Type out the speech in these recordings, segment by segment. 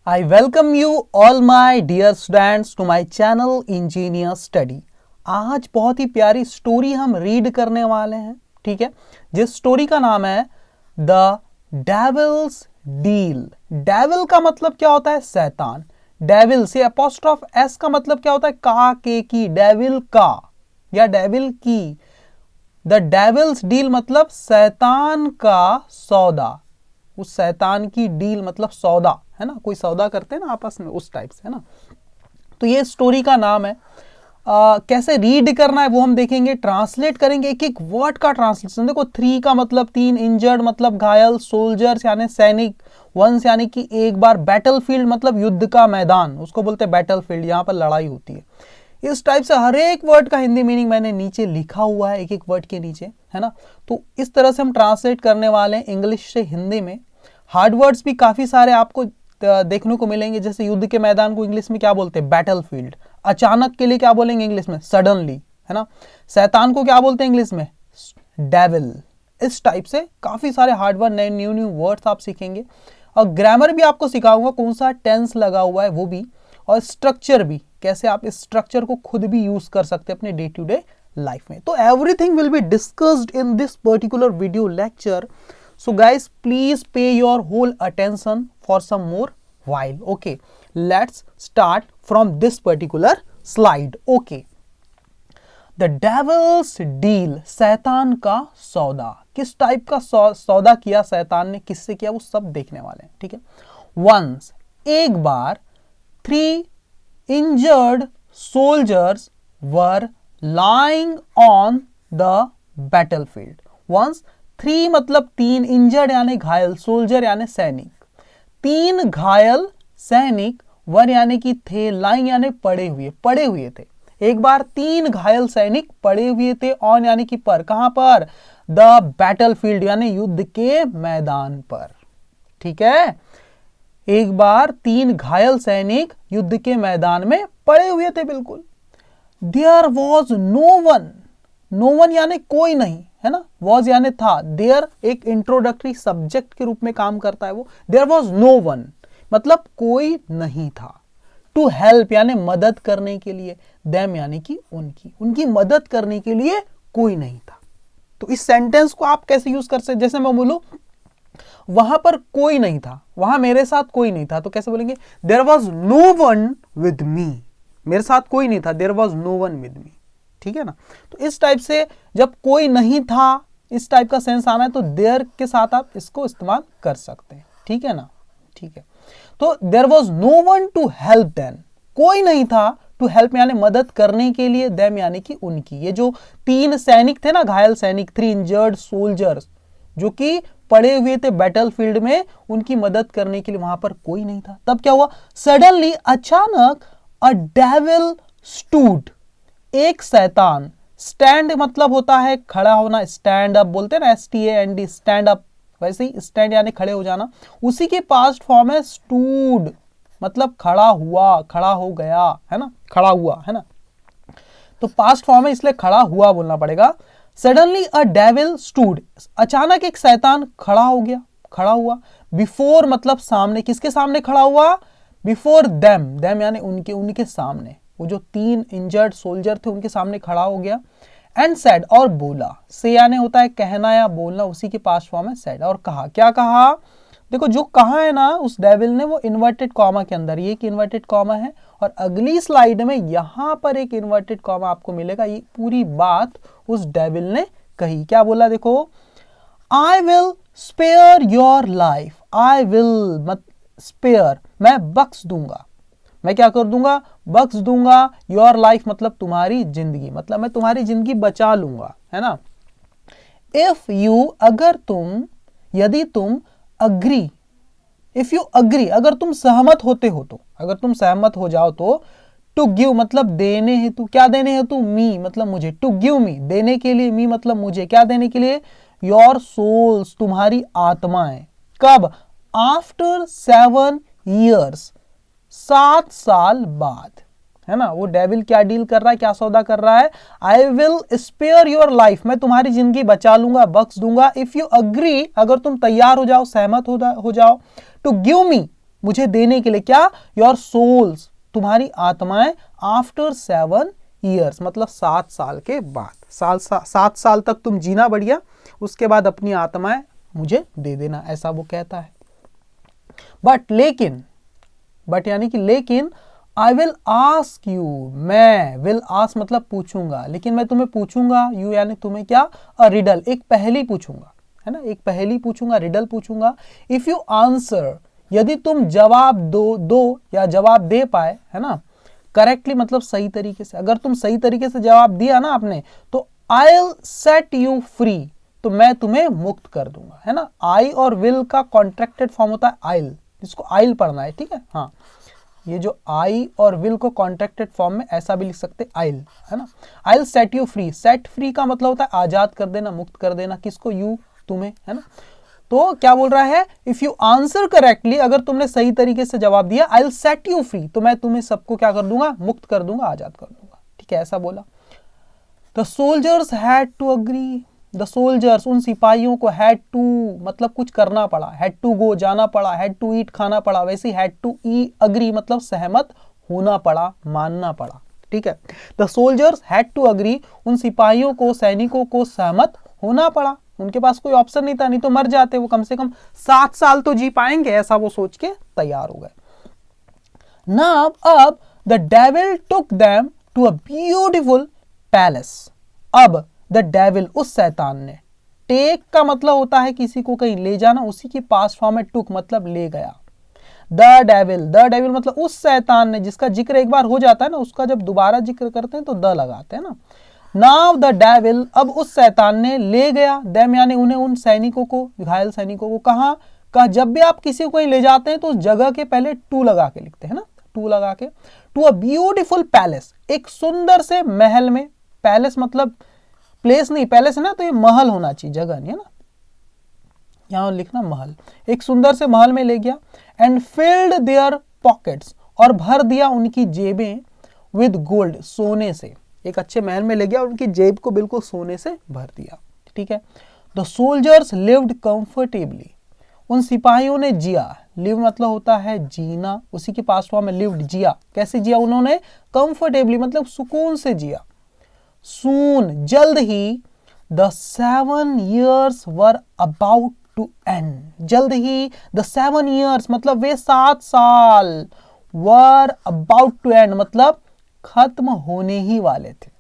I welcome you all my dear students to my channel Engineer Study। आज बहुत ही प्यारी story हम read करने वाले हैं, ठीक है, जिस स्टोरी का नाम है द डेविल्स डील। डेविल का मतलब क्या होता है? शैतान। डेविल से अपोस्ट्रोफ एस का मतलब क्या होता है? का, के की, डेविल का या डेविल की। द डेविल्स डील मतलब शैतान का सौदा। उस शैतान की डील मतलब सौदा, है ना, कोई सौदा करते हैं ना आपस में, उस टाइप से, है ना। तो ये स्टोरी का नाम है। कैसे रीड करना है वो हम देखेंगे, ट्रांसलेट करेंगे, एक एक वर्ड का ट्रांसलेशन। देखो, 3 का मतलब 3, इंजर्ड मतलब घायल, सोल्जर्स यानी सैनिक, वंस यानी कि एक बार, बैटलफील्ड मतलब युद्ध का मैदान, उसको बोलते हैं बैटलफील्ड, यहाँ पर लड़ाई होती है। इस टाइप से हर एक वर्ड का हिंदी मीनिंग मैंने नीचे लिखा हुआ है, एक एक वर्ड के नीचे, है ना। तो इस तरह से हम ट्रांसलेट करने वाले हैं इंग्लिश से हिंदी में। हार्ड वर्ड्स भी काफी सारे आपको देखने को मिलेंगे, जैसे युद्ध के मैदान को इंग्लिश में क्या बोलते हैं? बैटलफील्ड। अचानक के लिए क्या बोलेंगे इंग्लिश में? सडनली, है ना। शैतान को क्या बोलते हैं इंग्लिश में? डेविल। इस टाइप से काफी सारे हार्ड वर्ड, नए न्यू वर्ड्स आप सीखेंगे। और ग्रामर भी आपको सिखाऊंगा, कौन सा टेंस लगा हुआ है वो भी, और स्ट्रक्चर भी, कैसे आप इस स्ट्रक्चर को खुद भी यूज कर सकते हैं अपने डे टू डे लाइफ में। तो everything will be discussed in this particular video lecture. So guys, please pay your whole attention for some more while. Okay, let's start from this particular slide. Okay, the devil's deal, शैतान का सौदा। किस type का सौदा किया शैतान ने, किससे किया, वो सब देखने वाले हैं, ठीक है। Once, एक बार, 3 injured soldiers were lying on the battlefield. Once, 3 मतलब 3, इंजर्ड यानी घायल, सोल्जर यानी सैनिक, 3 घायल सैनिक, वर यानी कि थे, लाइंग यानी पड़े हुए थे। एक बार 3 घायल सैनिक पड़े हुए थे, ऑन यानी कि पर, कहां पर? द बैटलफील्ड यानी युद्ध के मैदान पर, ठीक है। एक बार 3 घायल सैनिक युद्ध के मैदान में पड़े हुए थे, बिल्कुल। देयर वॉज नो वन यानी कोई नहीं, है ना। वॉज यानी था, देयर एक इंट्रोडक्टरी सब्जेक्ट के रूप में काम करता है वो। देयर वॉज नो वन मतलब कोई नहीं था। टू हेल्प यानी मदद करने के लिए, देम यानी कि उनकी मदद करने के लिए कोई नहीं था। तो इस सेंटेंस को आप कैसे यूज कर सकते? जैसे मैं बोलूं वहां पर कोई नहीं था, वहां मेरे साथ कोई नहीं था, तो कैसे बोलेंगे? There was no one with me. मेरे साथ कोई नहीं था, there was no one with me, ठीक है ना। तो इस टाइप से जब कोई नहीं था, इस टाइप का सेंस आना है तो देयर के साथ आप इसको इस्तेमाल कर सकते हैं, ठीक है ना, ठीक है। तो there was no one to help them, कोई नहीं था, टू हेल्प यानी मदद करने के लिए, देम यानी कि उनकी। ये जो 3 सैनिक थे ना, घायल सैनिक, 3 इंजर्ड सोल्जर्स, जो कि पड़े हुए थे बैटलफील्ड में, उनकी मदद करने के लिए वहां पर कोई नहीं था। तब क्या हुआ? सडनली, अचानक, अ डेविल स्टूड, एक शैतान। स्टैंड मतलब होता है खड़ा होना, स्टैंड अप बोलते हैं ना, STAND, स्टैंड अप। वैसे ही स्टैंड यानी खड़े हो जाना, उसी के पास्ट फॉर्म है स्टूड, मतलब खड़ा हुआ, खड़ा हो गया, है ना, खड़ा हुआ, है ना। तो पास्ट फॉर्म है, इसलिए खड़ा हुआ बोलना पड़ेगा। सडनली अ डेविल स्टूड, अचानक एक शैतान खड़ा हो गया, खड़ा हुआ। बिफोर मतलब सामने, किसके सामने खड़ा हुआ? बिफोर देम यानी उनके सामने, वो जो 3 इंजर्ड सोल्जर थे उनके सामने खड़ा हो गया। एंड सेड, और बोला, से यानी होता है कहना या बोलना, उसी के पास्ट फॉर्म है सेड। और कहा, क्या कहा? देखो, जो कहा है ना उस डेविल ने, वो इन्वर्टेड कॉमा के अंदर, ये एक इन्वर्टेड कॉमा है, और अगली स्लाइड में यहां पर एक इन्वर्टेड कॉमा आपको मिलेगा। ये पूरी बात उस डेविल ने कही। क्या बोला? देखो, I will spare your life, I will मत स्पेयर, मैं बख्श दूंगा, मैं क्या कर दूंगा? बख्श दूंगा। योर लाइफ मतलब तुम्हारी जिंदगी, मतलब मैं तुम्हारी जिंदगी बचा लूंगा, है ना। इफ यू, अगर तुम, यदि तुम, अग्री, इफ यू अग्री, अगर तुम सहमत होते हो तो, अगर तुम सहमत हो जाओ तो, टू गिव मतलब देने हेतु, क्या देने हेतु? मी मतलब मुझे, टू गिव मी देने के लिए, मी मतलब मुझे, क्या देने के लिए? योर सोल्स तुम्हारी आत्माएं। कब? आफ्टर 7 years, 7 साल बाद, है ना। वो डेविल क्या डील कर रहा है, क्या सौदा कर रहा है? I will spare your life, मैं तुम्हारी जिंदगी बचा लूंगा, बख्श दूंगा। इफ यू अग्री, अगर तुम तैयार हो जाओ, सहमत हो जाओ, टू गिव मी मुझे देने के लिए, क्या? योर सोल्स, तुम्हारी आत्माएं, आफ्टर 7 years, मतलब 7 साल के बाद। 7 साल तक तुम जीना बढ़िया, उसके बाद अपनी आत्माएं मुझे दे देना, ऐसा वो कहता है। बट यानी कि लेकिन आई विल आस्क यू, मैं विल आस्क मतलब पूछूंगा, लेकिन मैं तुम्हें पूछूंगा, यू यानी तुम्हें क्या? अ रिडल, एक पहेली पूछूंगा, है ना, एक पहेली पूछूंगा, रिडल पूछूंगा। इफ यू आंसर, यदि तुम जवाब दो या जवाब दे पाए, है ना, करेक्टली मतलब सही तरीके से, अगर तुम सही तरीके से जवाब दिया ना आपने, तो I will set you free, तो मैं तुम्हें मुक्त कर दूंगा, है ना। आई और विल का कॉन्ट्रैक्टेड फॉर्म होता है आइल, इसको आइल पढ़ना है, ठीक है। हाँ, ये जो आई और विल को कॉन्ट्रैक्टेड फॉर्म में ऐसा भी लिख सकते आइल, है ना। I will set you free, set free का मतलब होता है आजाद कर देना, मुक्त कर देना, किसको? यू, तुम्हें, है ना। तो क्या बोल रहा है? इफ यू आंसर करेक्टली, अगर तुमने सही तरीके से जवाब दिया, I will set you free, तो मैं तुम्हें सबको क्या कर दूंगा? मुक्त कर दूंगा, आजाद कर दूंगा, ठीक है, ऐसा बोला। The soldiers had to agree, the soldiers, उन सिपाहियों को, हैड टू मतलब कुछ करना पड़ा, हैड टू गो जाना पड़ा, हैड टू ईट खाना पड़ा, वैसे ही हैड टू ई अग्री मतलब सहमत होना पड़ा, मानना पड़ा, ठीक है। The soldiers had to agree, उन सिपाहियों को, सैनिकों को सहमत होना पड़ा, उनके पास कोई ऑप्शन नहीं था, नहीं तो मर जाते वो, कम से कम 7 साल तो जी पाएंगे, ऐसा वो सोच के तैयार हो गए। नाउ अब the devil took them to a beautiful palace, अब द डेविल, उस शैतान ने, टेक का मतलब होता है किसी को कहीं ले जाना, उसी की पास्ट फॉर्म में टुक मतलब ले गया। द डेविल मतलब उस शैतान ने, जिसका जिक्र एक बार हो जाता है ना, उसका जब दोबारा जिक्र करते हैं तो द लगाते हैं ना। नाउ द डेविल, अब उस शैतान ने ले गया, देम यानी उन्हें, उन सैनिकों को, घायल सैनिकों को, कहाँ का? जब भी आप किसी को कहीं ले जाते हैं तो उस जगह के पहले टू लगा के लिखते हैं ना, टू लगा के, टू अ ब्यूटीफुल पैलेस, एक सुंदर से महल में, पैलेस मतलब प्लेस नहीं, पैलेस है ना, तो ये महल होना चाहिए, जगह नहीं है ना, यहां लिखना महल, एक सुंदर से महल में ले गया। एंड फिल्ड देयर पॉकेट्स, और भर दिया उनकी जेबें, विद गोल्ड, सोने से, एक अच्छे महल में ले गया और उनकी जेब को बिल्कुल सोने से भर दिया, ठीक है। द सोल्जर्स लिव्ड कंफर्टेबली, उन सिपाहियों ने जिया, लिव मतलब होता है जीना, उसी के पास फॉर्म में लिव्ड, जिया, कैसे जिया उन्होंने? कंफर्टेबली मतलब सुकून से जिया। सून, जल्द ही, the 7 years were about to end, जल्द ही, द 7 years मतलब वे 7 साल, वर अबाउट टू एंड मतलब खत्म होने ही वाले थे,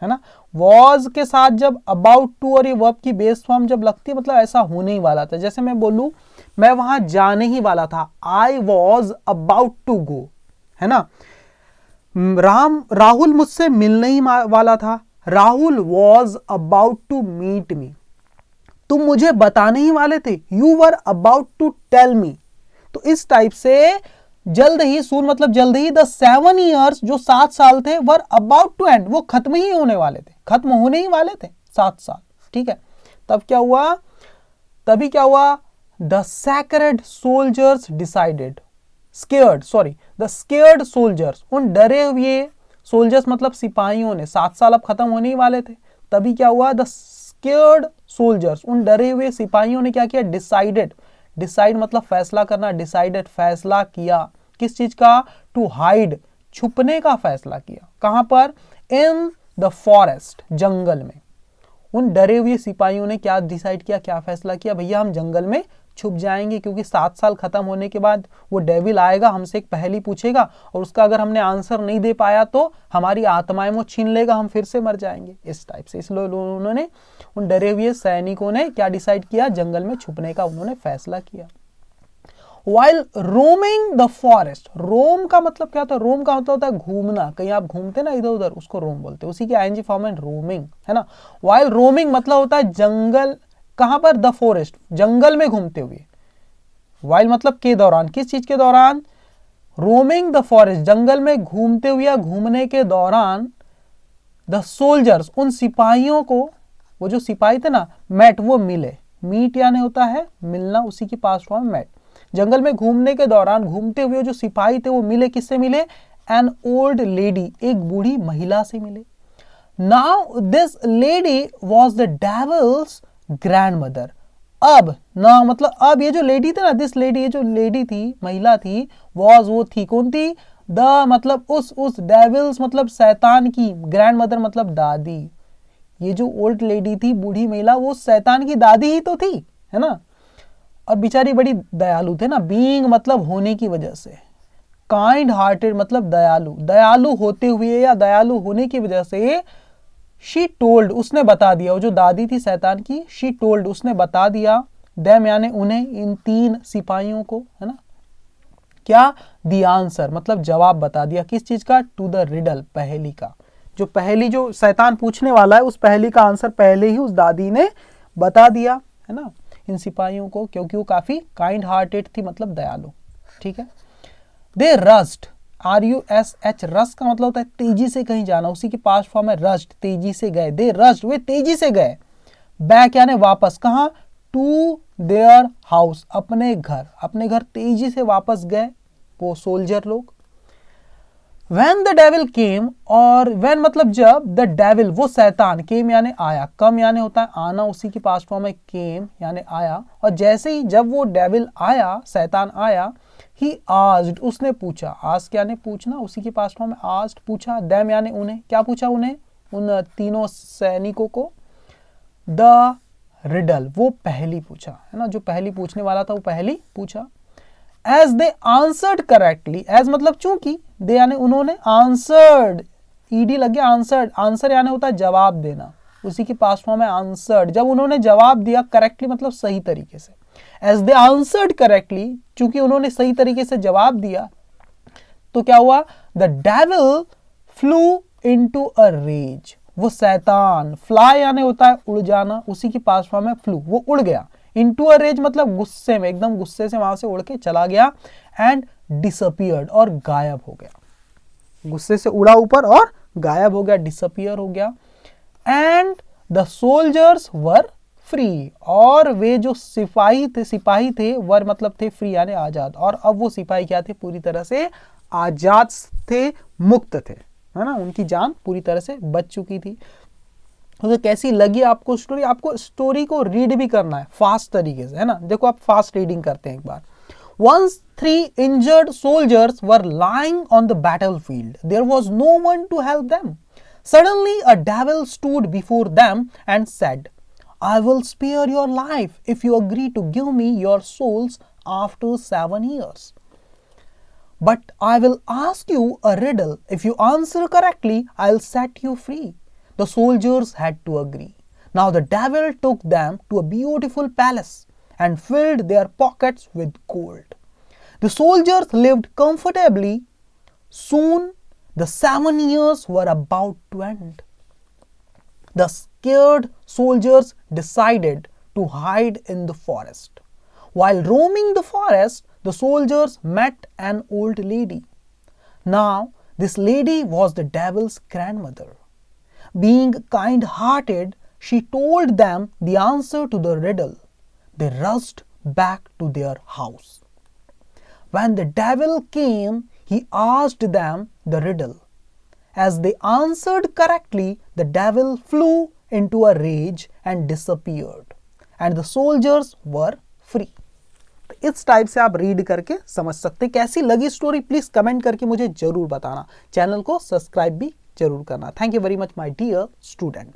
है ना। वॉज के साथ जब अबाउट टू और ये वर्ब की बेस फॉर्म जब लगती है, मतलब ऐसा होने ही वाला था। जैसे मैं बोलूं, मैं वहां जाने ही वाला था, I was about to go, है ना। राहुल मुझसे मिलने ही वाला था, Rahul was about to meet me, तुम मुझे बताने ही वाले थे, you were about to tell me. तो इस टाइप से जल्द ही, सून मतलब जल्द ही, द 7 years जो 7 साल थे, वर अबाउट टू एंड, वो खत्म ही होने वाले थे, खत्म होने ही वाले थे 7 साल, ठीक है। तब क्या हुआ? तभी क्या हुआ? The sacred soldiers decided, the scared soldiers, उन डरे हुए सोल्जर्स मतलब सिपाहियों ने, 7 साल अब खत्म होने ही वाले थे, तभी क्या हुआ? द स्केयर्ड सोल्जर्स, उन डरे हुए सिपाहियों ने क्या किया? डिसाइड मतलब फैसला करना, डिसाइडेड फैसला किया, किस चीज का? टू हाइड, छुपने का फैसला किया, कहां पर? इन द फॉरेस्ट, जंगल में। उन डरे हुए सिपाहियों ने क्या डिसाइड किया, क्या फैसला किया? भैया हम जंगल में छुप जाएंगे, क्योंकि 7 साल खत्म होने के बाद वो डेविल आएगा, हमसे एक पहेली पूछेगा और उसका अगर हमने आंसर नहीं दे पाया तो हमारी आत्माएं वो छीन लेगा, हम फिर से मर जाएंगे, इस टाइप से। इसलिए उन्होंने, उन डरे हुए सैनिकों ने क्या डिसाइड किया? जंगल में छुपने का उन्होंने फैसला किया। While roaming the forest, रोम का मतलब क्या होता है? रोम का मतलब होता है घूमना, कहीं आप घूमते ना इधर उधर, उसको रोम बोलते हैं, उसी की आईएनजी फॉर्म में रोमिंग, है ना। While roaming मतलब होता है जंगल, कहां पर? द फॉरेस्ट, जंगल में घूमते हुए। While मतलब के दौरान, किस चीज के दौरान? रोमिंग द फॉरेस्ट, जंगल में घूमते हुए या घूमने के दौरान, द सोल्जर्स, उन सिपाहियों को, वो जो सिपाही थे ना, मेट, वो मिले, मीट यानी होता है मिलना, उसी की पास्ट फॉर्म मेट। जंगल में घूमने के दौरान घूमते हुए जो सिपाही थे वो मिले, किससे मिले? एन ओल्ड लेडी, एक बूढ़ी महिला से मिले। Now this lady was the devil's grandmother, अब ना मतलब अब ये जो लेडी थी ना, दिस लेडी, ये जो लेडी थी, महिला थी, वॉज, वो थी, कौन थी? द मतलब उस डेविल्स मतलब शैतान की ग्रैंड मदर मतलब दादी। ये जो ओल्ड लेडी थी, बूढ़ी महिला, वो शैतान की दादी ही तो थी, है ना। और बेचारी बड़ी दयालु थे ना, बीइंग मतलब होने की वजह से, काइंड हार्टेड मतलब दयालु, दयालु होते हुए या दयालु होने की वजह से, शी टोल्ड उसने बता दिया, वो जो दादी थी शैतान की, शी टोल्ड उसने बता दिया, देम यानी उन्हें, इन 3 सिपाहियों को, है ना, क्या? द आंसर मतलब जवाब बता दिया, किस चीज का? टू द रिडल, पहेली का। जो पहेली जो शैतान पूछने वाला है, उस पहेली का आंसर पहले ही उस दादी ने बता दिया, है ना, इन सिपाहियों को, क्योंकि वो काफी काइंड हार्टेड थी मतलब दयालु। ठीक है। दे रस्ट, RUSH, रस्ट का मतलब होता है तेजी से कहीं जाना, उसी की पास्ट फॉर्म है रस्ट, तेजी से गए। दे रस्ट, वे तेजी से गए, बैक यानी वापस, कहां? टू देयर हाउस, अपने घर तेजी से वापस गए वो सोल्जर लोग। When the devil came, और when मतलब जब, the devil वो शैतान, came यानी आया, कम यानी होता है आना, उसी की पास्ट फॉर्म है came यानी आया। और जैसे ही जब वो डेविल आया, शैतान आया, he asked उसने पूछा, ask यानी पूछना, उसी की पास्ट फॉर्म है asked, पूछा, them यानी उन्हें, क्या पूछा? उन्हें, उन तीनों सैनिकों को, the riddle वो पहली पूछा, है ना, जो पहली पूछने वाला था वो पहली पूछा। As they answered correctly, as मतलब चूंकि, दे यानी उन्होंने, answered ed लग गया, answered, आंसर यानी होता है जवाब देना, उसी की पास्ट फॉर्म है answered, जब उन्होंने जवाब दिया, correctly मतलब सही तरीके से। As they answered correctly, चूंकि उन्होंने सही तरीके से जवाब दिया, तो क्या हुआ? The devil flew into a rage, वो शैतान, fly यानी होता है उड़ जाना, उसी की पास्ट फॉर्म है flew, वो उड़ गया, into a rage मतलब गुस्से में, एकदम गुस्से से वहां से उड़ के चला गया, and disappeared और गायब हो गया, गुस्से से उड़ा ऊपर और गायब हो गया, डिसअपियर हो गया। And the soldiers were free, और वे जो सिपाही थे वर मतलब थे फ्री यानी आजाद, और अब वो सिपाही क्या थे? पूरी तरह से आजाद थे, मुक्त थे, है ना, उनकी जान पूरी तरह से बच चुकी थी। तो कैसी लगी आपको स्टोरी? आपको स्टोरी को रीड भी करना है फास्ट तरीके से, है ना। देखो आप फास्ट रीडिंग करते हैं एक बार। Once 3 injured soldiers were lying on the battlefield. There was no one to help them. Suddenly a devil stood before them and said, I will spare your life if you agree to give me your souls after 7 years. But I will ask you a riddle. If you answer correctly, I'll set you free. The soldiers had to agree. Now the devil took them to a beautiful palace and filled their pockets with gold. The soldiers lived comfortably. Soon the 7 years were about to end. The scared soldiers decided to hide in the forest. While roaming the forest, the soldiers met an old lady. Now this lady was the devil's grandmother. Being kind-hearted, she told them the answer to the riddle. They rushed back to their house. When the devil came, he asked them the riddle. As they answered correctly, the devil flew into a rage and disappeared, and the soldiers were free. इस type से आप read करके समझ सकते हैं। कैसी लगी story please comment करके मुझे जरूर बताना। चैनल को सब्सक्राइब भी जरूर करना। Thank you very much my dear student.